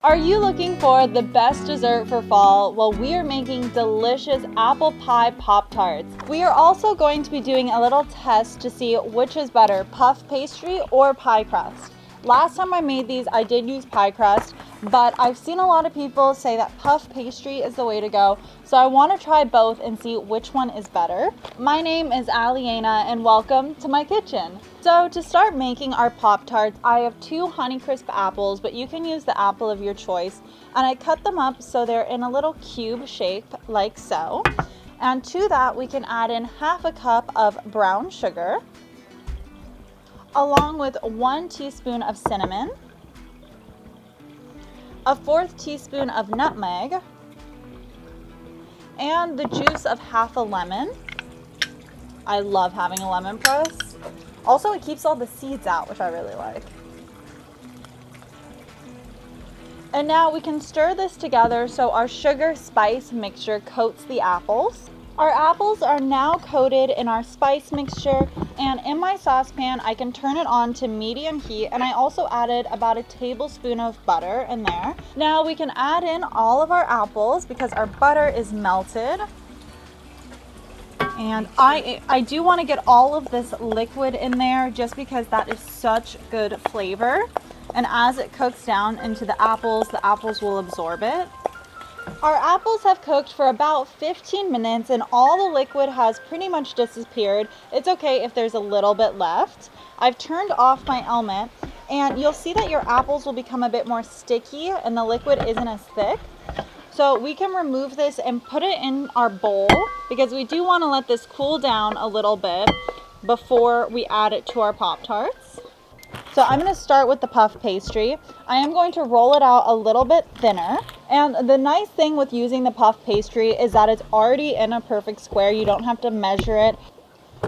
Are you looking for the best dessert for fall? Well, we are making delicious apple pie Pop-Tarts. We are also going to be doing a little test to see which is better, puff pastry or pie crust. Last time I made these, I did use pie crust, but I've seen a lot of people say that puff pastry is the way to go, so I want to try both and see which one is better. My name is Alyena and welcome to my kitchen. So to start making our Pop-Tarts, I have 2 Honeycrisp apples, but you can use the apple of your choice, and I cut them up so they're in a little cube shape like so. And to that we can add in half a cup of brown sugar, along with 1 teaspoon of cinnamon, a 1/4 teaspoon of nutmeg, and the juice of half a lemon. I love having a lemon press. Also, it keeps all the seeds out, which I really like. And now we can stir this together so our sugar spice mixture coats the apples. Our apples are now coated in our spice mixture, and in my saucepan I can turn it on to medium heat, and I also added about a tablespoon of butter in there. Now we can add in all of our apples because our butter is melted. And I do want to get all of this liquid in there just because that is such good flavor. And as it cooks down into the apples will absorb it. Our apples have cooked for about 15 minutes and all the liquid has pretty much disappeared. It's okay if there's a little bit left. I've turned off my element and you'll see that your apples will become a bit more sticky and the liquid isn't as thick. So we can remove this and put it in our bowl because we do want to let this cool down a little bit before we add it to our Pop-Tarts. So I'm going to start with the puff pastry. I am going to roll it out a little bit thinner. And the nice thing with using the puff pastry is that it's already in a perfect square. You don't have to measure it.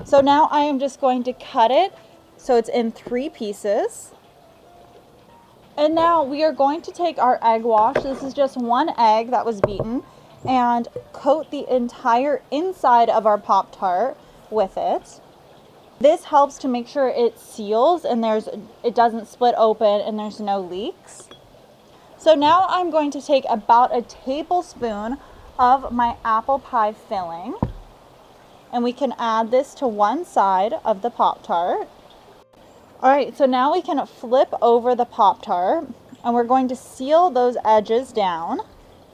So now I am just going to cut it so it's in 3 pieces. And now we are going to take our egg wash. This is just 1 egg that was beaten, and coat the entire inside of our Pop-Tart with it. This helps to make sure it seals and it doesn't split open and there's no leaks. So now I'm going to take about a tablespoon of my apple pie filling, and we can add this to one side of the Pop-Tart. Alright, so now we can flip over the Pop-Tart and we're going to seal those edges down.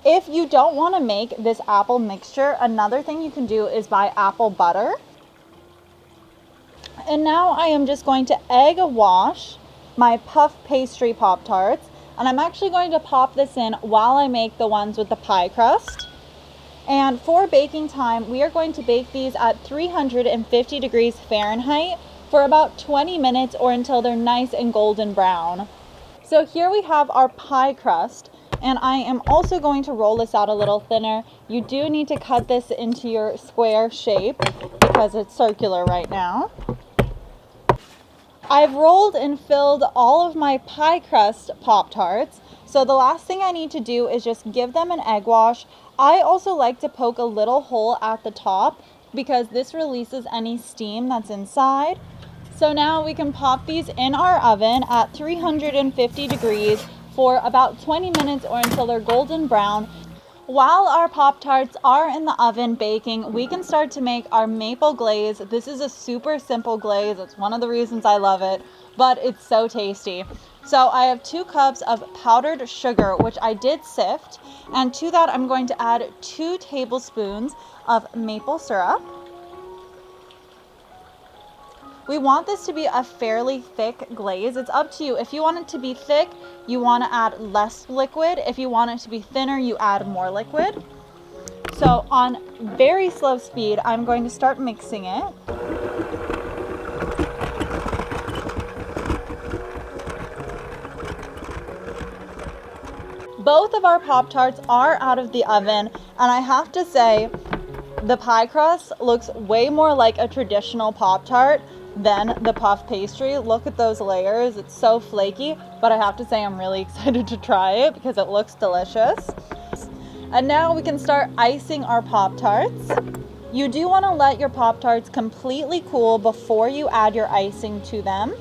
If you don't want to make this apple mixture, another thing you can do is buy apple butter. And now I am just going to egg wash my puff pastry Pop-Tarts, and I'm actually going to pop this in while I make the ones with the pie crust. And for baking time, we are going to bake these at 350 degrees Fahrenheit for about 20 minutes or until they're nice and golden brown. So here we have our pie crust, and I am also going to roll this out a little thinner. You do need to cut this into your square shape because it's circular right now. I've rolled and filled all of my pie crust Pop-Tarts, so the last thing I need to do is just give them an egg wash. I also like to poke a little hole at the top because this releases any steam that's inside. So now we can pop these in our oven at 350 degrees for about 20 minutes or until they're golden brown. While our Pop-Tarts are in the oven baking, we can start to make our maple glaze. This is a super simple glaze. It's one of the reasons I love it, but it's so tasty. So I have 2 cups of powdered sugar, which I did sift, and to that I'm going to add 2 tablespoons of maple syrup. We want this to be a fairly thick glaze. It's up to you. If you want it to be thick, you want to add less liquid. If you want it to be thinner, you add more liquid. So on very slow speed, I'm going to start mixing it. Both of our Pop-Tarts are out of the oven, and I have to say, the pie crust looks way more like a traditional Pop-Tart than the puff pastry. Look at those layers. It's so flaky, but I have to say I'm really excited to try it because it looks delicious. And now we can start icing our Pop-Tarts. You do want to let your Pop-Tarts completely cool before you add your icing to them.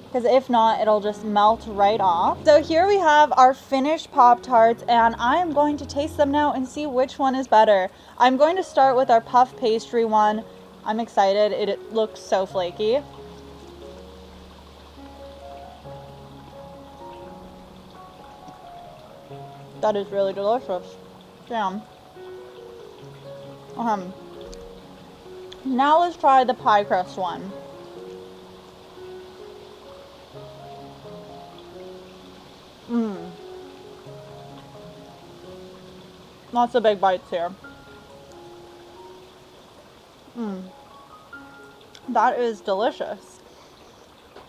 because if not, it'll just melt right off. So here we have our finished Pop-Tarts, and I am going to taste them now and see which one is better. I'm going to start with our puff pastry one. I'm excited. It looks so flaky. That is really delicious. Damn. Now let's try the pie crust one. Lots of big bites here. That is delicious.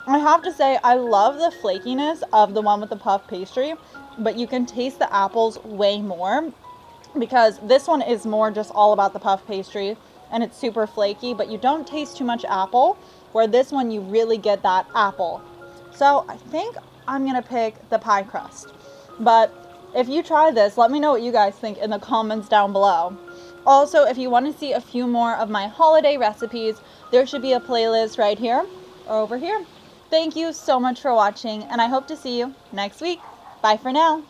I have to say, I love the flakiness of the one with the puff pastry, but you can taste the apples way more because this one is more just all about the puff pastry and it's super flaky, but you don't taste too much apple, where this one you really get that apple. So I think I'm gonna pick the pie crust. But if you try this, let me know what you guys think in the comments down below. Also, if you want to see a few more of my holiday recipes, there should be a playlist right here or over here. Thank you so much for watching, and I hope to see you next week. Bye for now.